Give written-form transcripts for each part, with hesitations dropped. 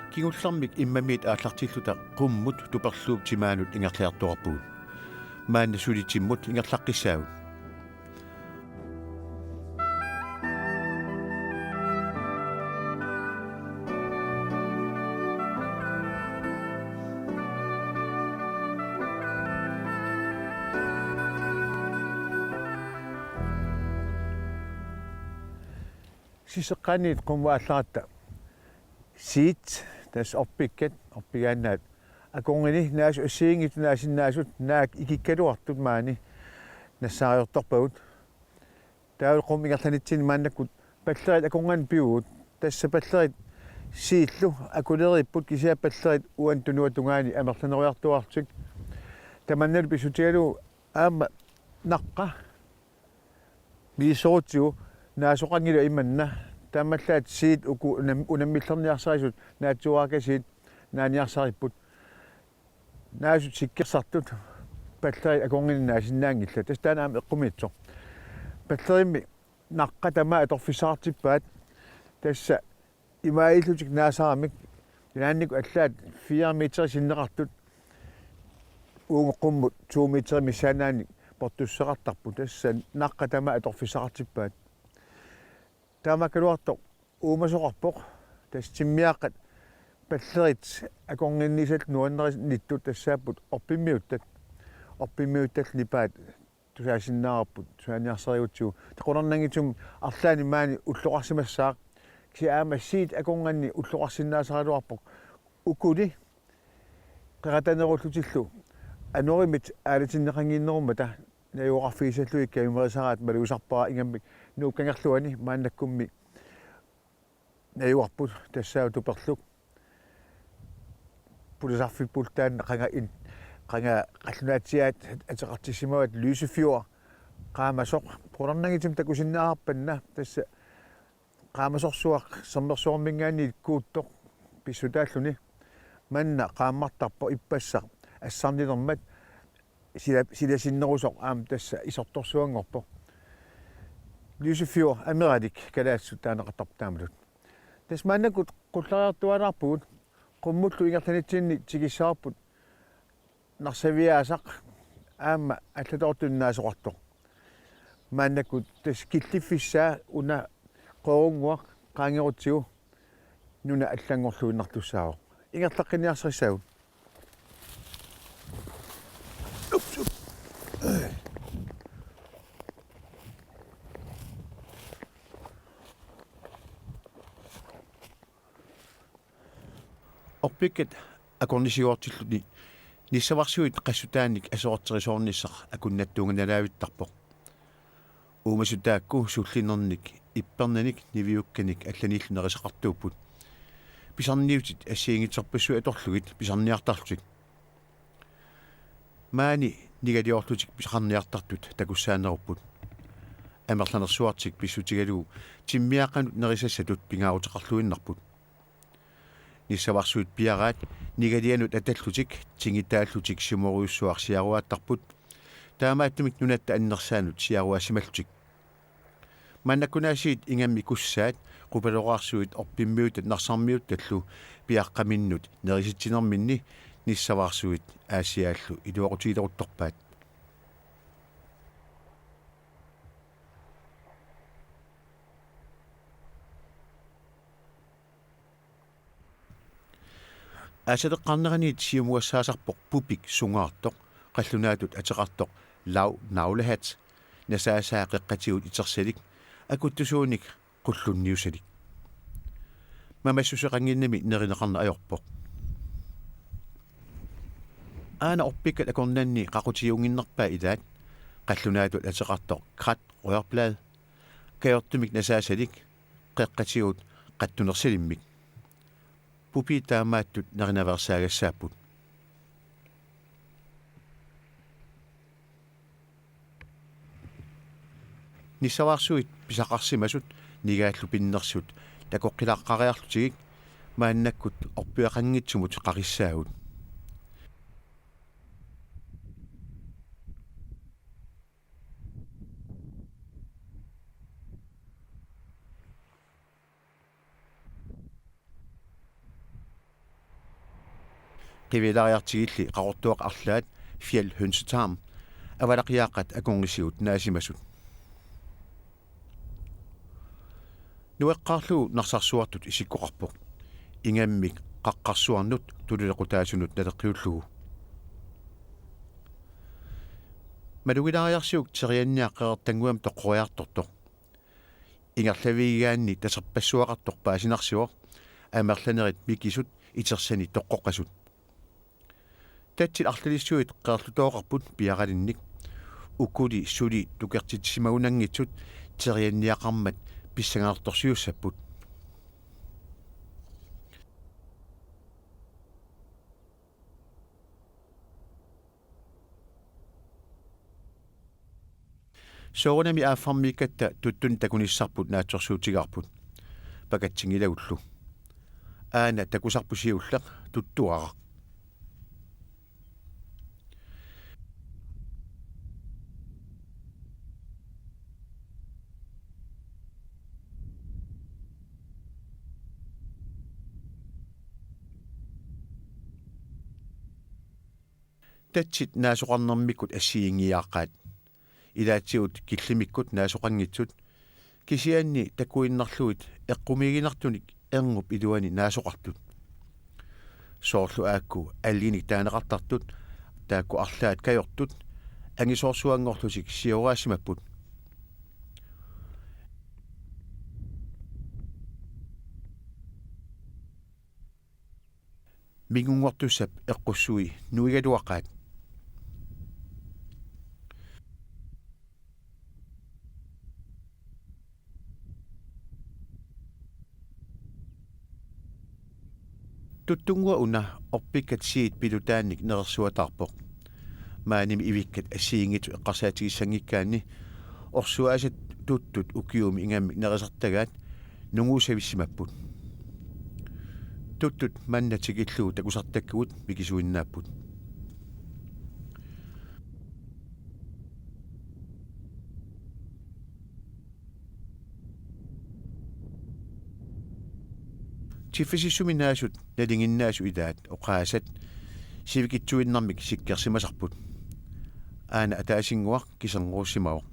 Kingullarmik immamiit aallartilluta qummut tuperluup timaanut ingerliartuarpuut. Maanna sulitimmut ingerlaqqissaagut. Siseqqaniit qummaallaratta siit tas oppigaannaat akongini naasu assiingit naasinnaasut naak ikikkaluartut maani nassaariortorpagut taul qummigerlanitsin maannakut pallerit akongan piugut tassa pallerit siillu akuleriput kisiappallerit uan tunuatungaani amerlaneriartuartik tamannalu pisutigalu aama naqqa miisorutsigu naasoqangila imanna tammallaat siit uku unammillerniarsarisut naatsuaakasiit naaniarsaripput naasut sikkersartut palleri akongini naasinnaangilla tastaana aam eqqumitso pallerimmi naqqa tamaa atorfisaartippaat tassa imaailutik naasaramik naanniku allaat 4 meter sinneqartut uungeqummut 2 meter missaanaani portusseqartarpu tassa naqqa tamaa atorfisaartippaat taamakaluartoq uumasoqarpoq tassimmiaqqat pallerit akornginnisat nuanneris nittut tassaapput orpimmiuttat nipaat tusaasinnaaraput suaniarsariutsiu taqornangitum arlaani maani ulloqarsimassaaq kiaama siit akornganni ulloqarsinnaasaraluarpoq ukuli qeratanerullutillu anurimit aalatinneqangiinnerumata najuuqarfiisallui ikkaimerisarat maluusarpaa ingammik nuukkangerluani maannakkummi najuarput tassaa tuperluk pulisarfippultaanna qanga qallunaatiat ateqartissimavat Lysefjord qaamasoq qurarnagitum takusinnaarpanna tassa qaamasorsuaq sermersuarmingaani kuuttoq pissutaalluni manna qaammartarpo ippassaq assarnilermat silasinnerusoq aam tassa isortorsuangorpo Lysefjord amerik kalaassut taanaqartartaamalut tasmaannakut qullariartualaarpugut qummullu ingerlanitsinni tikissaarput narsaviaasaq aama allatortunnaasoqartoq maannakut tas killifissaa una qoorunguaq qaangerutsigu nuna allangorluinnartussaaroq ingerlaqqiniarsrissagut Orpikkat akornisiuartilluni nissavarsuit qassutaanik asoorterisoornissaq akunnattuunganalaavittarpoq uumasutaakku sullinernik ippernanik niviukkanik allanillunerisaqartuupput pisarniutit assiingitserpassu atorlugit pisarniartarlutik maani nigaliorlutik pisaqarniartartut takussaanerupput amerlanersuartik pissutigalu timmiaqqanut nerisassatut pingaaruteqarluinnarput nissavarssuit piaraat nigalianut atallutik tingitaallutik simoruussuarsiaruaattarput taamaattumik nunatta annersaanut siaruaasimallutik mannakunaasiit ingammi kussaat qupaloqaarsuit orpimmiutat narsarmiuttallu piaqqaminnut nerisitinerminni nissavaarsuit aasiaallu iluaqutiileruttorpaat Asateqqarneraniit siumuassaasarpoq pupik sungaartoq qallunaatut ateqartoq lau naulahat nasaasaa qeqqatigut itersalik akuttusuunik qullunniusalik mamassuseqanginnami nerineqarna ajorpoq aana orpikkat akornanni qaqutiunginnerpaa ilaat qallunaatut ateqartoq krat rørblad kayortumik nasaasalik qeqqatigut qattunersalimmik pupi taamaattut nerinaversaagassaapput nissavaarsuit pisaqarsimasut nigaallu pinnersut takoqqilaqqariarlutigik maannakkut orpiaqanngitsumut qarissaagut qivilariartigilli qaqortuaq arlaat fial hønsetaarm avalaqiaaqat akungisiut naasimasut nueqqaarlugu narsarsuartut isikkoqarpoq ingammik qaqqarsuarnut tulilequtaasunut naleqqiullugu malugilariarsiuk terianniaqqeqertanguam toqqoriartortoq ingerlaviigaanni taserpassuaqartoq paasinarsiuaq amerlanerit mikisut itersani toqqoqqasut tatsit arlalissuit qeerlutooqarput piaqalinnik ukuli suli tukertitsimagunangitsut terianniaqarmat pissangaartorsiussaput soorunami aaffarmiikkatta tuttun takunissarput naatsorsuutigaarput pakatsingilaullu aana takusarpusiulleq tuttuaraq tatsit naasoqarnermikkut assiingiaaqaat ilaatsiut killimikkut naasoqangitsut kisianni takuinnarluit eqqumiginartunik erngub iluani naasoqartut soorlu aakku allinik taaneqartartut taakku arlaat kajortut angisoorsuangorlusik sioraassimapput mingungortussap eqqussui nuigaluaqaat tuttungua una orpikkat siit pilutaannik nerersuatarpoq maanimi ivikkat assiingitu eqqarsaatigissanngikkaanni orsuaasat tuttut ukiumi ingammik neresertagaat nunguusavissimapput tuttut mannatigilluu takusartakkugut mikisuinnaapput tifisissuminaasut nalinginnaasu ilaat oqaasat sivikitsuinnarmik sikkersimasarput aana ataasinguaq kiserneruussimaoq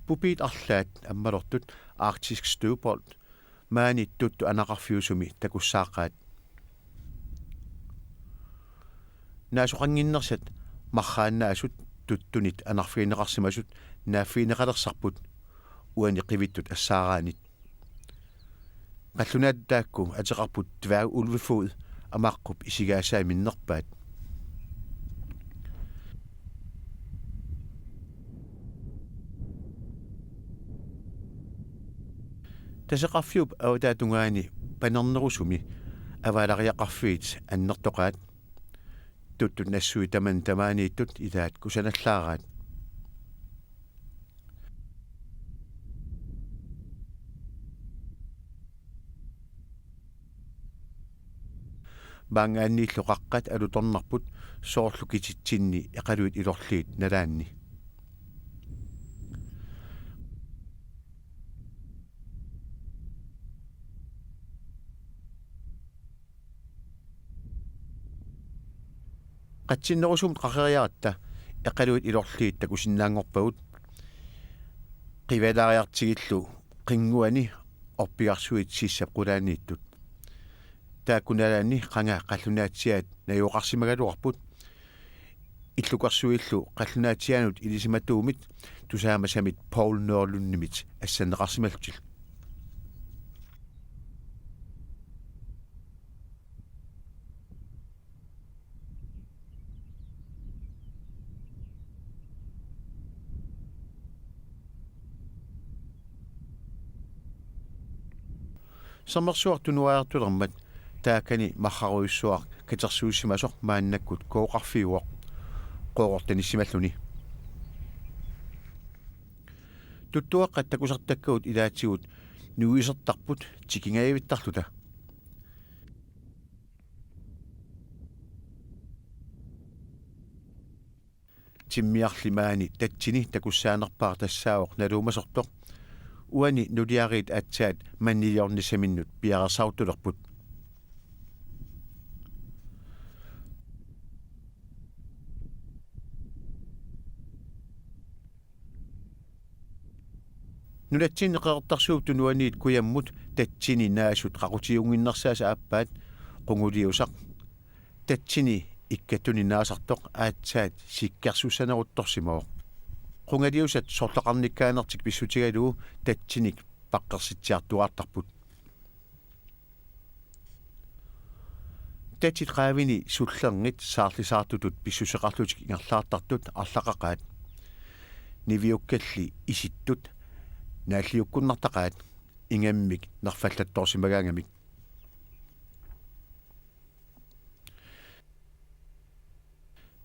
pupiit arlaat ammalortut Arktisk støvbold maani tuttu anaqarfiusumi takussaaqaat naasuqanginnersat marraannaasut tuttunit anarfiineqarsimasut naaffiineqalersarput uani qivittut assaaraanit qallunaataakku ateqarput tværg ulvefod amaqqub isigaasaaminnерpaat taseqarfiup autaatungaani panernerusumi avalariaqarfiit annertoqaat tuttut nassui taman tamaaniittut ilaat kusanallaaraat baangaanniilluqaqqat alutornarput soorlu kititsinni eqaluit ilorliit nalaanni qatsinnerusum qaqeriaratta eqaluit ilorliit takusinnaangorpagut qivalariartigillu qinguani orpigarsuit sissap qulaaniittut taakkunalaanni qanga qallunaatsiaat najuoqarsimagaluarput illuqarsuillu qallunaatsiaanut ilisimatuumit tusaamasamit Paul Nørlunnimit assanneqarsimaltil sammersuartunuaartulermat taakani marraruissuaq katersuussimasoq maannakkut kooqarfiuoq qooqortanissimalluni tuttuaqqat takusartakkagut ilaatsigut nuisertarput tikingayavittarluta timmiarlimaani tatsini takussaanerpaa tassaaoq naluumasortoq uani nuliariit atsaat manniliornissaminnut piarersautulerput Nulatsini qeqertarsuut nuaniit kuyammut tatsini naasut qaqutiunginnersaasa appaat qunguliusaq tatsini ikkatuni naasartoq aatsaat sikkarsussaneruttorsimao qungaliusat sorlaqarnikkaanertik pissutigaluu tatsinik paqqersitsiartuartarput tatsit qaavini sullerngit saarlisaartutut pissuseqarlutik ingerlaartartut arlaqaqaat niviukkalli isittut naalliukkunnartaqaat ingammik nerfallattorsimagaangamik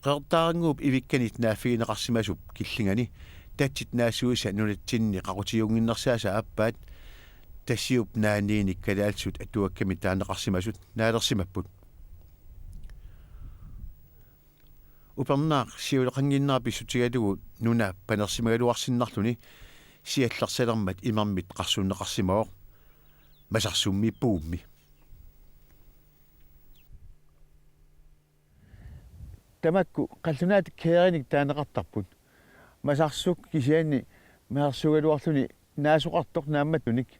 qertaaranguup ivikkanit naafiineqarsimasup killingani tatsit naassuisa nunatsinni qaqutiunginnersaasa appaat tassiup naaniinik kalaalsut atuakkami taaneqarsimasut naalersimapput upernaaq siuleqanginnaa pissutigalugu nuna panersimagaluarsinnarluni siallersalermat imarmit qarsunneqarsimao masarsummi puummi tamakku qallunaat keerinik taaneqartarput masarsuk kisianni mahersugaluarluni naasuqartoq naammattunik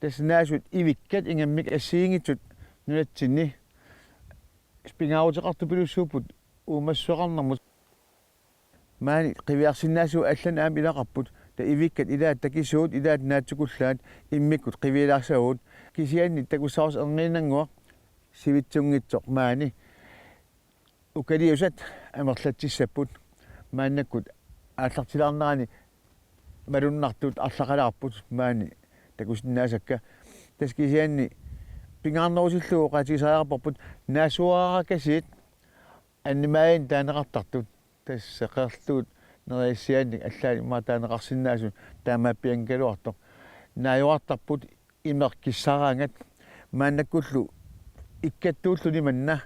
tas naasut ivikkat ingammik assiingitsut nunatsinni spingaaruteqartu pilussuuput umassuaqarnermut maani qiviarsinnaasu allan aam ilaqarput ta ivikkat ilaat takisuut ilaat naatsukullaat immikkut qivilaarsagut kisianni takussaars erniinanguaq sivitsungitsoq maani ukaliusat amerlatsissapput maannakkut aallartilaarnerani malunnartut арлaqалаарпут маани такусиннаасакка таскисианни пингарнерусиллугу qaatigisariarporput naasuarакасиит аннимаин таанеқартартут тассеқерлуут нериассианник аллаани ма таанеқарсиннаасун таамааппиангалуартоқ нааюартарпут имеркиссараангат мааннаккуллу иккаттууллуни манна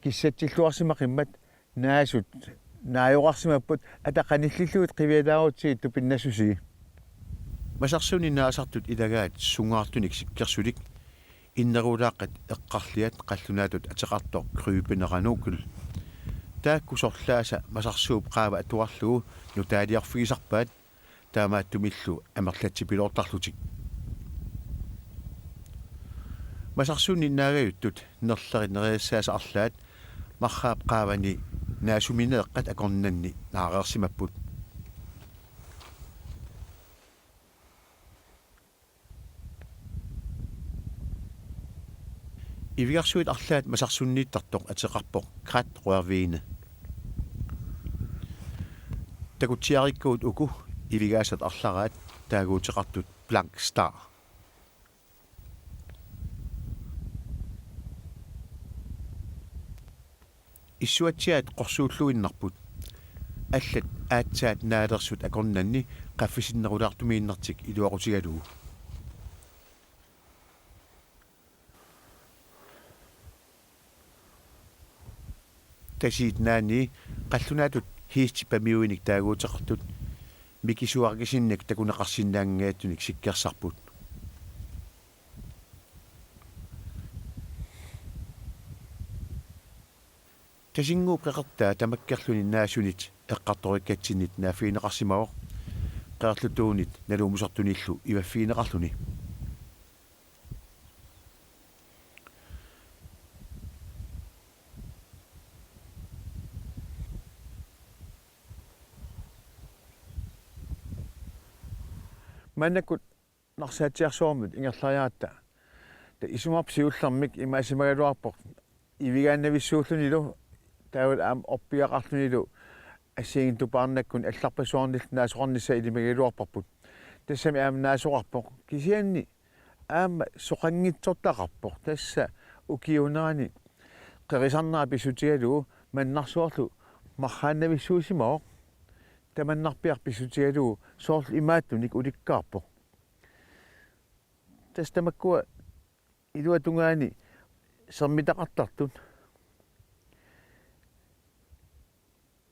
киссатсиллуарсимақиммат наасут нааюқарсимаппут атақаниллиллуит қивиалаарутсигит тупиннасусиги масарсуни наасартут илагаат сунгаартуник сиккерсулик иннерулааққат эққарлиат қаллунаатут атеқарто крюпенерануукул тааккусорлааса масарсууп qaava atuarlugu нутаалиарфигисарпаат таамааттумиллу амерлатсипилоортарлутик масарсуни наагаюттут нерлери нериассааса арлаат марраап qaavani наасуминеэққат акорнанни наареерсимаппут ивиарсуит арлаат масарсуннииттартоқ атеқарпоқ крат руервиine такутсиариккуут уку ивигаасат арлараат таагуутеқартут blank star иссуатсиат қорсууллуиннарпут аллат аатсаат наалерсут акорнанни qaffisinnерулаартумииннартик илуақутигалугу тасиит наани қаллунаатут хиисти памиуиник таагуутеқартут микисуаргисинник такунеқарсиннаангаатуник сиккерсарпут тасингуу қеқартаа тамаккерлуни наасунит эққарториккатсинит наафиинеқарсимаоқ қеерлутуунит налуумусартуниллу иваффиинеқарлуни маннаккут нарсаатсиарсуармут ингерлариаатта та исумарпсиуллэрмик имаасимагалуарпоқ ивигааннависсууллунилу таавал аам орпиақарлунилу ассиигин тупаарнаккун алларпасуарнил наасоқарнisса илимагалуарпарпут тассами аам наасоқарпоқ кисианни аама соқангитсортақарпоқ тасса укиунерани қерисарнера писсутигалугу маннарсуарлу мархааннависсуусимаоқ таманнарпиар писсутигалугу соорл имааттуник уликкаарпоқ тас тамаккуа илуа тунгаани сермитақартартут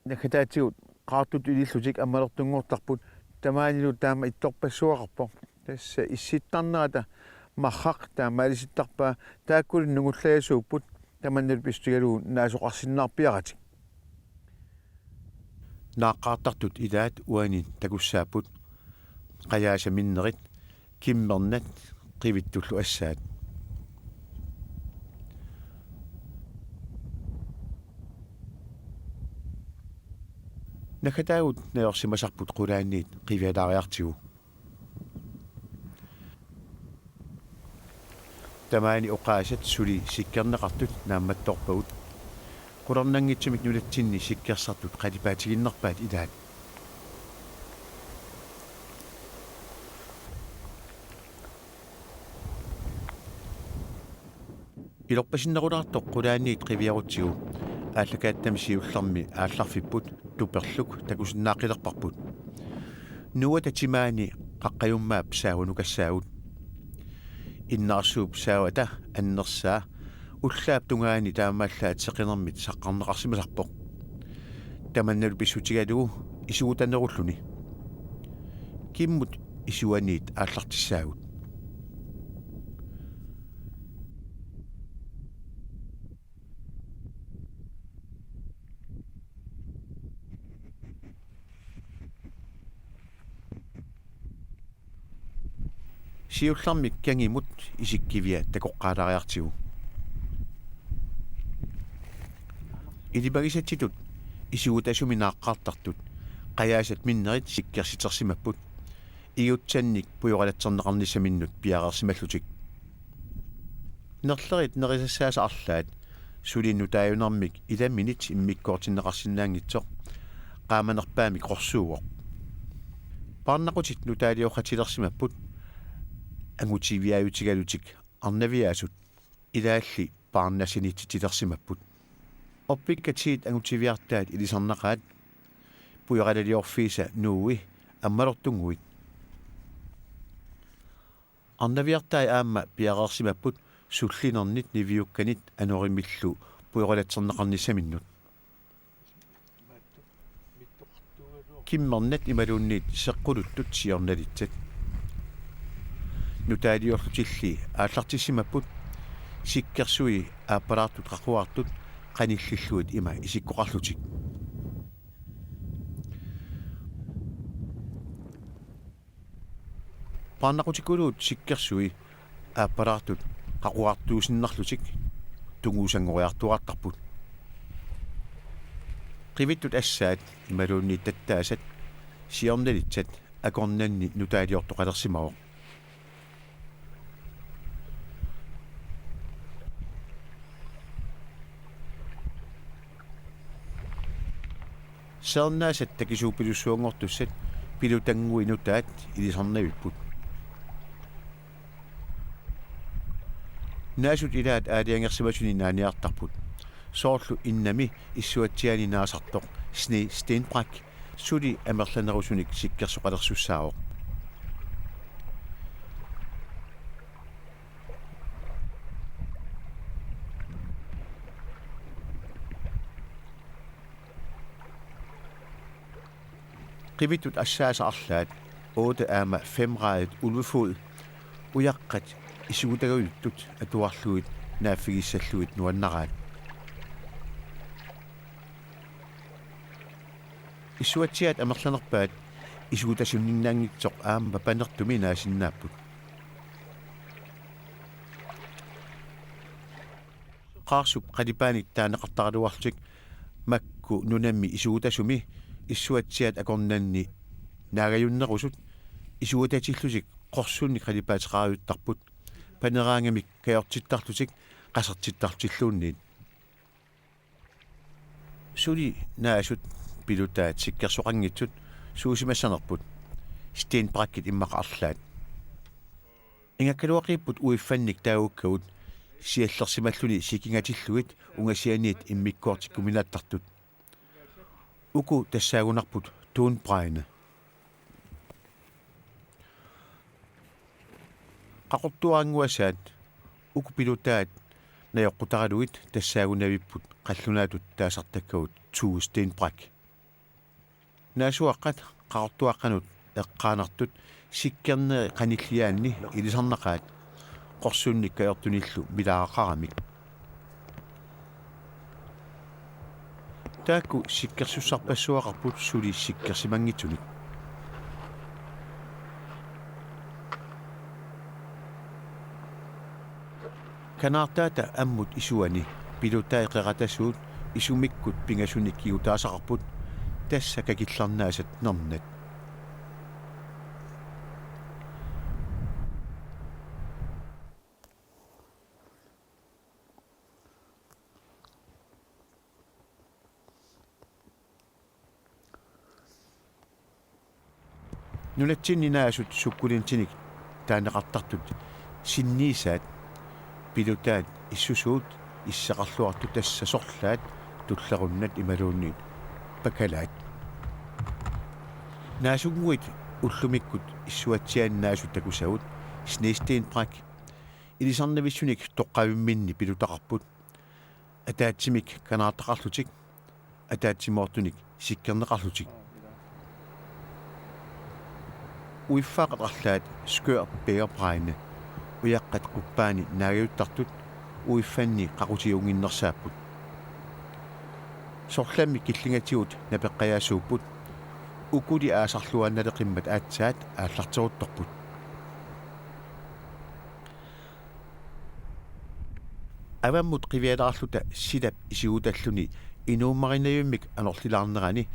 накатаатигут qaartut илиллутик аммалертунгуортарпут тамаанилу таама ittorpassuaqarpoq тасса исситтарнерата мархақ таамаалиситтарпаа тааккулин нугуллагасууппут таманнул писсутигалугу наасоқарсиннаарпиаратик нааққаартартут илаат уанин такуссааппут qayaasa minnerit kimmernat qivittullu assaat nakataagut nayorsimasarput qulaanniit qivialaariartigu tamaani oqaasat suli sikkerneqartut naammattorpagut qularnangitsimik nulatsinni sikkersartut qalipaatiginnerpaat ilaat ilorpasinnerulaartoq qulaanniit qiviarutigu ааллакааттами сиулларми аалларфиппут туперлук такусиннаақилерпарпут нуа татимаани қаққаюммаап саагунукассаагут иннаарсууп саавата аннерсаа уллаап тунгаани таамааллаат сеқинермит саққарнеқарсимасарпоқ таманналу писсутигалугу исугутанеруллуни киммут исуаниит ааллартиссаагут сиуллармик кангимут исиккивиа такоққаалариартигу илибагисатситут исугутасуминааққартартут қаяасат миннерит сиккерситерсимаппут игутсанник пуйоралатсернеқарниссаминнут пиареерсималлутик нерлерит нерисассааса арлаат сулинну тааюнармик иламминит иммиккоортиннеқарсинаангитсоқ qaamanerpaami qorsuugoq парнақутит нутаалиохатилерсимаппут ангутивиаютигалутик арнавиаасут илаалли парнасинитситилерсимаппут оппиккатиит ангутивиартаат илисарнақаат пуйоралалиорфииса нууи аммалортунгуит арнавиартай аама пиареерсимаппут суллинернит нивиукканит аноримиллу пуйоралатсернеқарниссаминнут киммернат ималуунниит сеққулуттут сиорналитсат нутаалиорлутилли ааллартиссимаппут сиккерсуи ааппалаартут қақуартут қаниллиллуит има исиккоқарлутик пааннақутикулуут сиккерсуи ааппалаартут қақуартуусиннарлутик тунгуусангориартуартарпут qivitut assaat imaluunniit tattaasat siornalitsat akornanni nutaaliortoqalersimaroq sernaasat takisuupilussuungortussat pilutangui nutaat ilisarnavipput naasut ilaat aaliangersimasuni naaniartarput soorlu innami issuatsiani naasartoq sni steenbrak suli amerlanerusunik sikkersoqalersussaaroq qivitut assaasarlaat 8 aama 5 gradet ulvefod ujaqqat isugutagaluttut atuarluit naaffigissalluit nuannaraat исуатсиат амерланерпаат исуутасунниннаангитсоқ аама панертуми наасиннааппут qaarsup qalipaanik taanеқартаралуарлутик макку нунамми исуутасуми иссуатсиат акорнанни наагаюннерусут исуутатиллусик qorsunni qalipaateqaariuttарпут панераангамик каёртиттарлутик qasartittartillуунниит сули наасут pilutaat sikkersoqanngitsut suusimassанерпут steenbrakkit иммақарлаат ингаккалуақиппут уиффанник таагуккагут сиаллерсималлуни сикингатиллугит унгасианиит иммиккоортиккуминааттартут уку тассаагунарпут туунбрайне qaqortuaranguasaat uku pilutaat najoqqutaraluit tassaagunavipпут qallunaatut taasartakkagut tuu steenbrak наасуаққат qaqortuaqqanut эққаанартут сиккернери qanilliaanni ilisarnaqaat qorsuunnik kayortunillu milaaqqaramik таакку сиккерсуссарпассуақарпут сули сиккерсимангитсуник канаартаата аммут исуани пилутаиқератасуут исумиккут пингасуниккигу таасақарпут тасса какилларнаасат нернат нунатсиннинаасут суккулинтиник таанеқартартут синниисаат пилутаат иссусуут иссақарлуарту тасса сорлаат туллеруннат ималуунниит пакалаат наасугуит уллумиккут иссуатсианнаасут такусагут снеистeenпрак илисарнависсуник тоққавимминни пилутақарпут атаатсимик канаартақарлутик атаатсимоортуник сиккернеқарлутик уиффаақатарлаат скør беерпрайне уяққат қуппаани наагиуттартут уиффанни қақутиунгиннерсааппут сорлами киллингатигут напеққаяасууппут укули аасарлуанналеқиммат аатсаат ааллартерутторпут аваммут қивиалаарлута силап исигуталлуни инууммаринаюммик анерлилаарнерани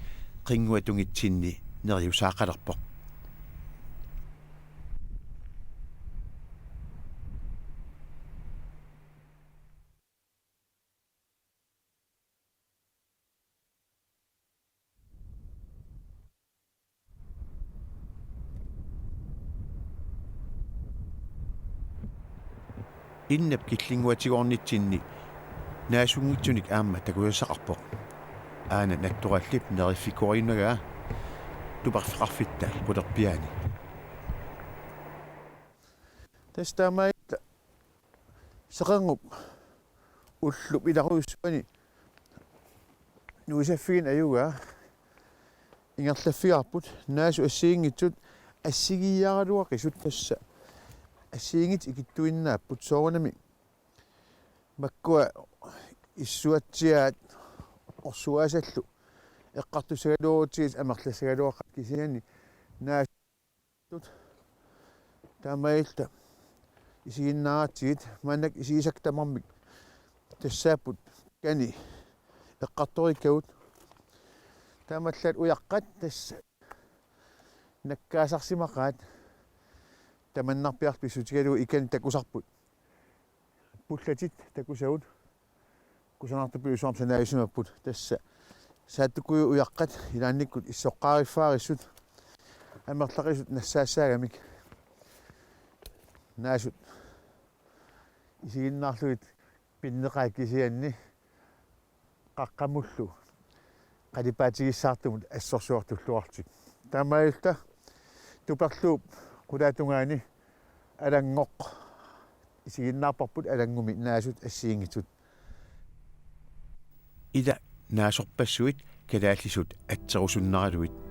қингуатунгитсинни нериусаақалерпоқ иннап киллингуатигорнитсинни наасунгитсуник аама такуяссақарпоқ аана наттураллип нериффикориннагаа тупарфеқарфитта пулерпиани тастамаит сеқангуп уллуп иларуйуссуани нуисаффигин аюга ингерлаффиарпут наасу ассиингитсут ассигияралуақисут тасса ассиингит икиттуиннааппут соорнами маккуа иссуатсиаат орсуасаллу эққартусагалуутигис амерласагалуаққат кисиани наасут таамаилта исигиннаатигит манак исигисактамармик тассааппут кани эққарториккагут таамаллаат уяққат тасса наккаасарсимақаат таманнарпиарписсутигалу икан такусарпут пуллатит такусагут кусанартупиусуарм санаисумаппут тасса сааттуккуй уяққат илаанниккут иссоққариффаариссут амерлақисут нассаассаагамик наасут исигиннаарлугит пиннеқаа кисианни қаққамуллу қалипаатигиссаартумут ассорсуартуллуартик таамаилта туперлууп qulaatунгаани алангоқ исигиннаарпарпут алангуми наасут ассиингитсут ила наасорпассуит калааллисут атсерусуннаралуит